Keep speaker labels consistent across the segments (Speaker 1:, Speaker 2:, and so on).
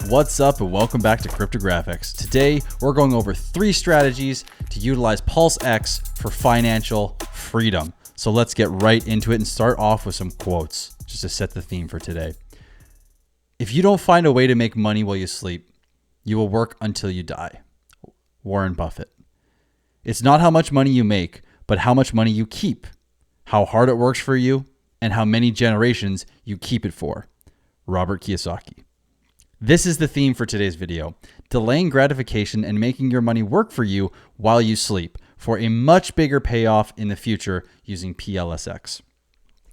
Speaker 1: What's up and welcome back to Cryptographics. Today we're going over 3 strategies to utilize PLSX for financial freedom. So let's get right into it and start off with some quotes just to set the theme for today. If you don't find a way to make money while you sleep, you will work until you die. Warren Buffett. It's not how much money you make, but how much money you keep, how hard it works for you, and how many generations you keep it for. Robert Kiyosaki. This is the theme for today's video, delaying gratification and making your money work for you while you sleep for a much bigger payoff in the future using PLSX.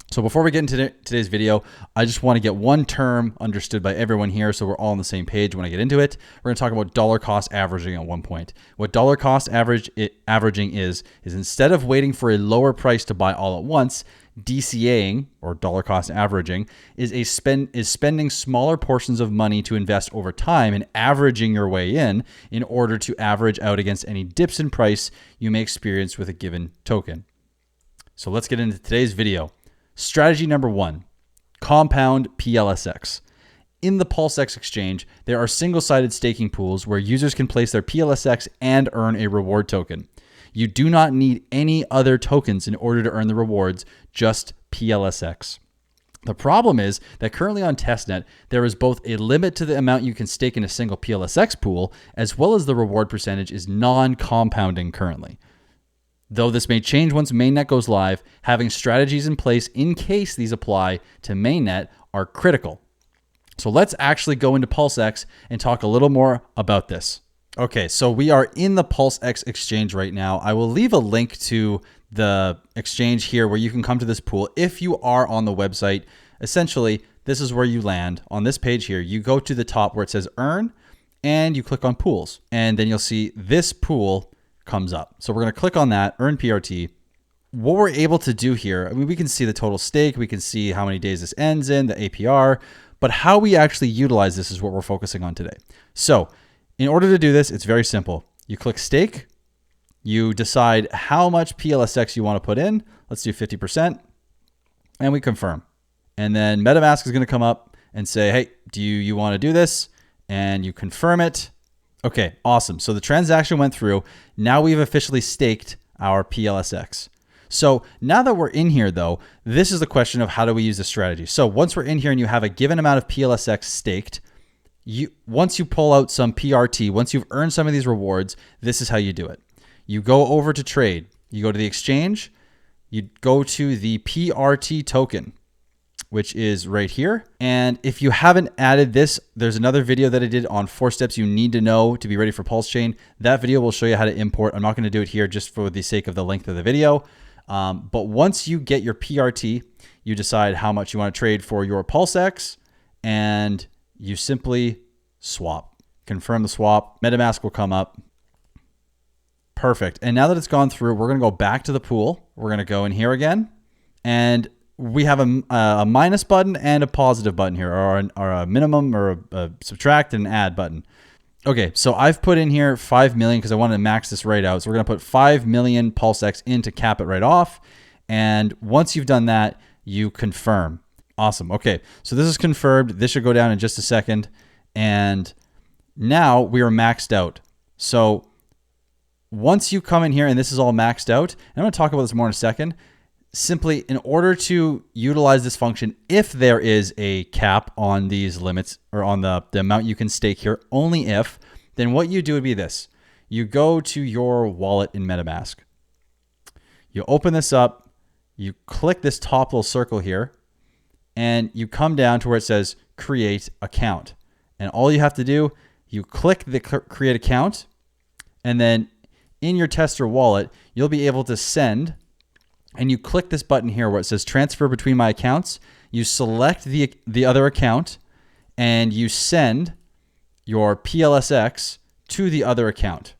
Speaker 1: So before we get into today's video, I just want to get one term understood by everyone here so we're all on the same page when I get into it. We're going to talk about dollar cost averaging at one point. What dollar cost averaging is instead of waiting for a lower price to buy all at once, DCAing, or dollar cost averaging, is spending smaller portions of money to invest over time and averaging your way in order to average out against any dips in price you may experience with a given token. So let's get into today's video. Strategy number 1, compound PLSX. In the PLSX exchange, there are single-sided staking pools where users can place their PLSX and earn a reward token. You do not need any other tokens in order to earn the rewards, just PLSX. The problem is that currently on testnet, there is both a limit to the amount you can stake in a single PLSX pool, as well as the reward percentage is non-compounding currently. Though this may change once mainnet goes live, having strategies in place in case these apply to mainnet are critical. So let's actually go into PLSX and talk a little more about this. Okay, so we are in the PLSX exchange right now. I will leave a link to the exchange here where you can come to this pool. If you are on the website, essentially, this is where you land. On this page here, you go to the top where it says earn and you click on pools. And then you'll see this pool comes up. So we're going to click on that, earn PRT. What we're able to do here, I mean, we can see the total stake. We can see how many days this ends in, the APR. But how we actually utilize this is what we're focusing on today. So in order to do this, it's very simple. You click stake, you decide how much PLSX you want to put in. Let's do 50%, and we confirm. And then MetaMask is going to come up and say, hey, do you want to do this? And you confirm it. Okay, awesome. So the transaction went through. Now we've officially staked our PLSX. So now that we're in here though, this is the question of how do we use the strategy. So once we're in here and you have a given amount of PLSX staked, once you pull out some PRT, once you've earned some of these rewards, this is how you do it. You go over to trade, you go to the exchange, you go to the PRT token, which is right here. And if you haven't added this, there's another video that I did on 4 steps you need to know to be ready for Pulse Chain. That video will show you how to import. I'm not going to do it here just for the sake of the length of the video. But once you get your PRT, you decide how much you want to trade for your PLSX, and you simply swap. Confirm the swap. MetaMask will come up. Perfect. And now that it's gone through, we're going to go back to the pool. We're going to go in here again. And we have a minus button and a positive button here, or a minimum or a subtract and add button. Okay, so I've put in here 5 million because I wanted to max this right out. So we're going to put 5 million PLSX in to cap it right off. And once you've done that, you confirm. Awesome. Okay, so this is confirmed. This should go down in just a second. And now we are maxed out. So once you come in here and this is all maxed out, and I'm going to talk about this more in a second, simply in order to utilize this function, if there is a cap on these limits or on the amount you can stake here, only if, then what you do would be this. You go to your wallet in MetaMask. You open this up, you click this top little circle here, and you come down to where it says create account. And all you have to do, you click the create account, and then in your tester wallet, you'll be able to send, and you click this button here where it says transfer between my accounts. You select the other account, and you send your PLSX to the other account.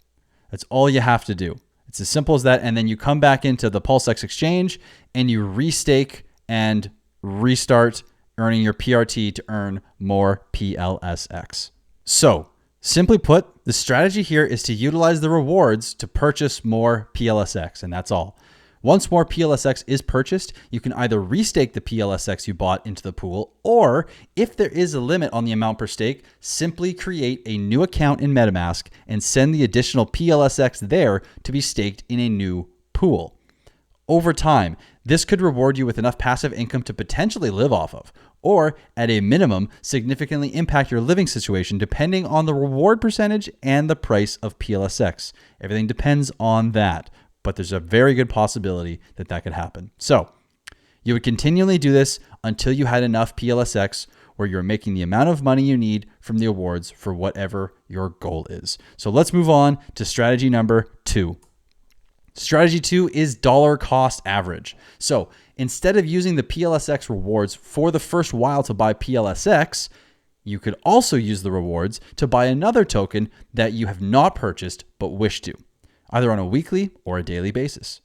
Speaker 1: That's all you have to do. It's as simple as that. And then you come back into the PLSX exchange and you restake and restart earning your PRT to earn more PLSX. So simply put, the strategy here is to utilize the rewards to purchase more PLSX, and that's all. Once more PLSX is purchased, you can either restake the PLSX you bought into the pool, or if there is a limit on the amount per stake, simply create a new account in MetaMask and send the additional PLSX there to be staked in a new pool. Over time, this could reward you with enough passive income to potentially live off of, or at a minimum, significantly impact your living situation depending on the reward percentage and the price of PLSX. Everything depends on that, but there's a very good possibility that that could happen. So you would continually do this until you had enough PLSX where you're making the amount of money you need from the awards for whatever your goal is. So let's move on to strategy number 2. Strategy 2 is dollar cost average. So instead of using the PLSX rewards for the first while to buy PLSX, you could also use the rewards to buy another token that you have not purchased but wish to, either on a weekly or a daily basis.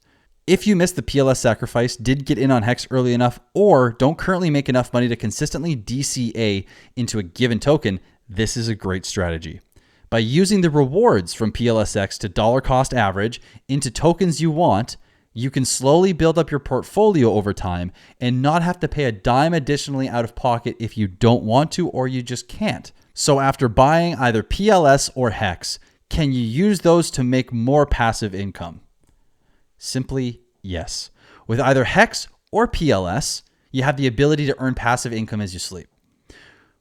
Speaker 1: If you missed the PLS sacrifice, did get in on Hex early enough, or don't currently make enough money to consistently DCA into a given token, this is a great strategy. By using the rewards from PLSX to dollar cost average into tokens you want, you can slowly build up your portfolio over time and not have to pay a dime additionally out of pocket if you don't want to or you just can't. So after buying either PLS or Hex, can you use those to make more passive income? Simply yes. With either Hex or PLS, you have the ability to earn passive income as you sleep.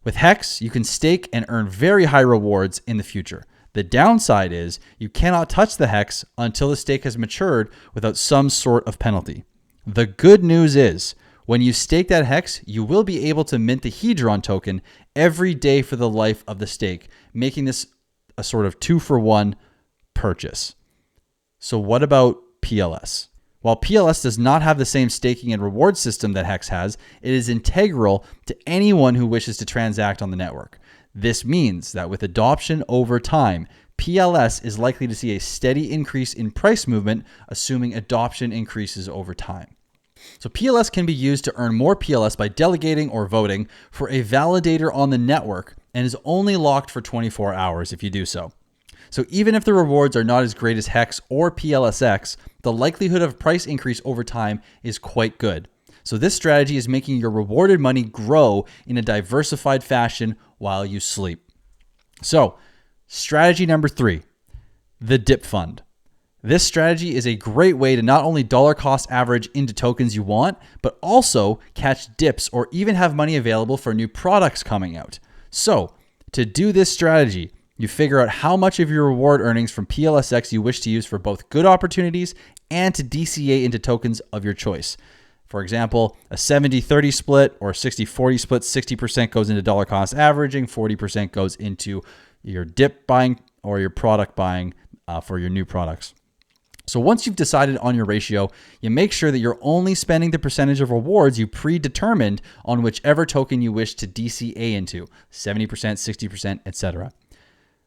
Speaker 1: With Hex, you can stake and earn very high rewards in the future. The downside is you cannot touch the Hex until the stake has matured without some sort of penalty. The good news is when you stake that Hex, you will be able to mint the Hedron token every day for the life of the stake, making this a sort of 2-for-1 purchase. So what about PLS? While PLS does not have the same staking and reward system that Hex has, it is integral to anyone who wishes to transact on the network. This means that with adoption over time, PLS is likely to see a steady increase in price movement, assuming adoption increases over time. So PLS can be used to earn more PLS by delegating or voting for a validator on the network and is only locked for 24 hours if you do so. So even if the rewards are not as great as Hex or PLSX, the likelihood of price increase over time is quite good. So this strategy is making your rewarded money grow in a diversified fashion while you sleep. So strategy number 3, the dip fund. This strategy is a great way to not only dollar cost average into tokens you want, but also catch dips or even have money available for new products coming out. So to do this strategy, you figure out how much of your reward earnings from PLSX you wish to use for both good opportunities and to DCA into tokens of your choice. For example, a 70-30 split or 60-40 split, 60% goes into dollar cost averaging, 40% goes into your dip buying or your product buying for your new products. So once you've decided on your ratio, you make sure that you're only spending the percentage of rewards you predetermined on whichever token you wish to DCA into, 70%, 60%, etc.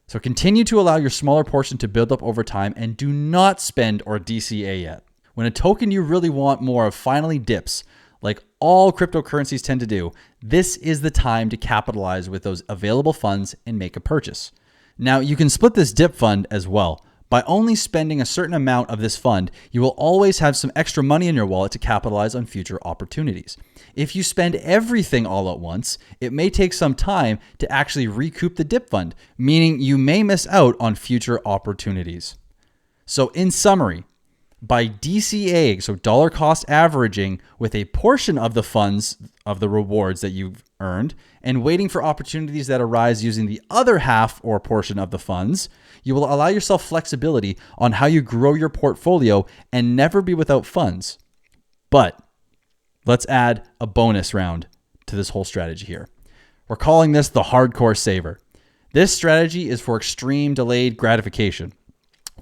Speaker 1: So continue to allow your smaller portion to build up over time and do not spend or DCA yet. When a token you really want more of finally dips, like all cryptocurrencies tend to do, this is the time to capitalize with those available funds and make a purchase. Now you can split this dip fund as well. By only spending a certain amount of this fund, you will always have some extra money in your wallet to capitalize on future opportunities. If you spend everything all at once, it may take some time to actually recoup the dip fund, meaning you may miss out on future opportunities. So in summary, by DCA, so dollar cost averaging with a portion of the funds of the rewards that you've earned and waiting for opportunities that arise using the other half or portion of the funds, you will allow yourself flexibility on how you grow your portfolio and never be without funds. But let's add a bonus round to this whole strategy here. We're calling this the hardcore saver. This strategy is for extreme delayed gratification.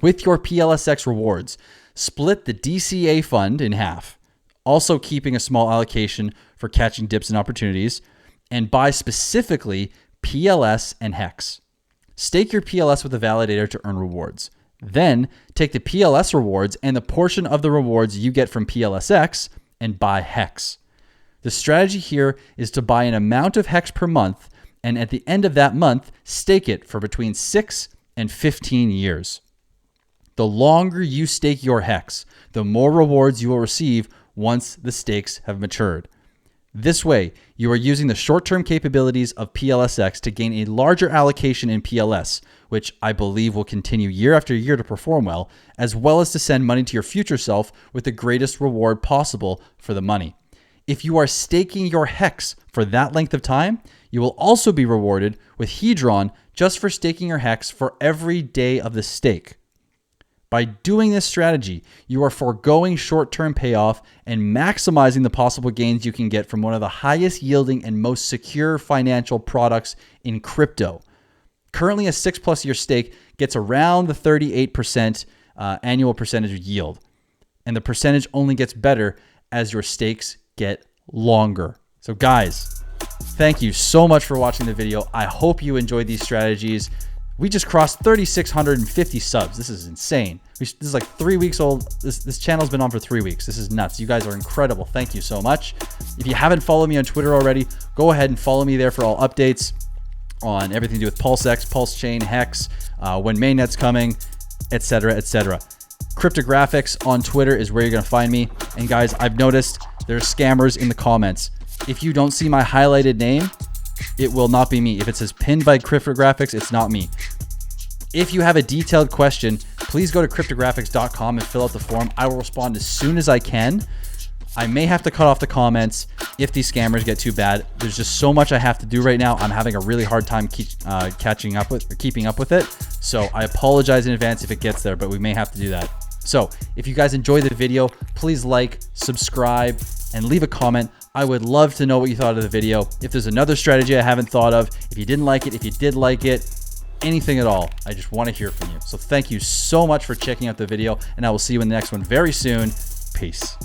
Speaker 1: With your PLSX rewards, split the DCA fund in half, also keeping a small allocation for catching dips and opportunities, and buy specifically PLS and Hex. Stake your PLS with a validator to earn rewards. Then take the PLS rewards and the portion of the rewards you get from PLSX and buy Hex. The strategy here is to buy an amount of Hex per month, and at the end of that month, stake it for between 6 and 15 years. The longer you stake your hex, the more rewards you will receive once the stakes have matured. This way, you are using the short-term capabilities of PLSX to gain a larger allocation in PLS, which I believe will continue year after year to perform well as to send money to your future self with the greatest reward possible for the money. If you are staking your hex for that length of time, you will also be rewarded with Hedron just for staking your hex for every day of the stake. By doing this strategy, you are foregoing short-term payoff and maximizing the possible gains you can get from one of the highest yielding and most secure financial products in crypto. Currently, a 6+ year stake gets around the 38% annual percentage of yield. And the percentage only gets better as your stakes get longer. So guys, thank you so much for watching the video. I hope you enjoyed these strategies. We just crossed 3,650 subs. This is insane. This is like 3 weeks old. This channel's been on for 3 weeks. This is nuts. You guys are incredible. Thank you so much. If you haven't followed me on Twitter already, go ahead and follow me there for all updates on everything to do with PulseX, Pulse Chain, Hex, when mainnet's coming, etc., etc. Cryptographics on Twitter is where you're going to find me. And guys, I've noticed there's scammers in the comments. If you don't see my highlighted name, it will not be me. If it says pinned by Cryptographics, it's not me. If you have a detailed question, please go to cryptographics.com and fill out the form. I will respond as soon as I can. I may have to cut off the comments if these scammers get too bad. There's just so much I have to do right now. I'm having a really hard time keeping up with it. So I apologize in advance if it gets there, but we may have to do that. So if you guys enjoyed the video, please like, subscribe, and leave a comment. I would love to know what you thought of the video. If there's another strategy I haven't thought of, if you didn't like it, if you did like it, anything at all, I just want to hear from you. So thank you so much for checking out the video, and I will see you in the next one very soon. Peace.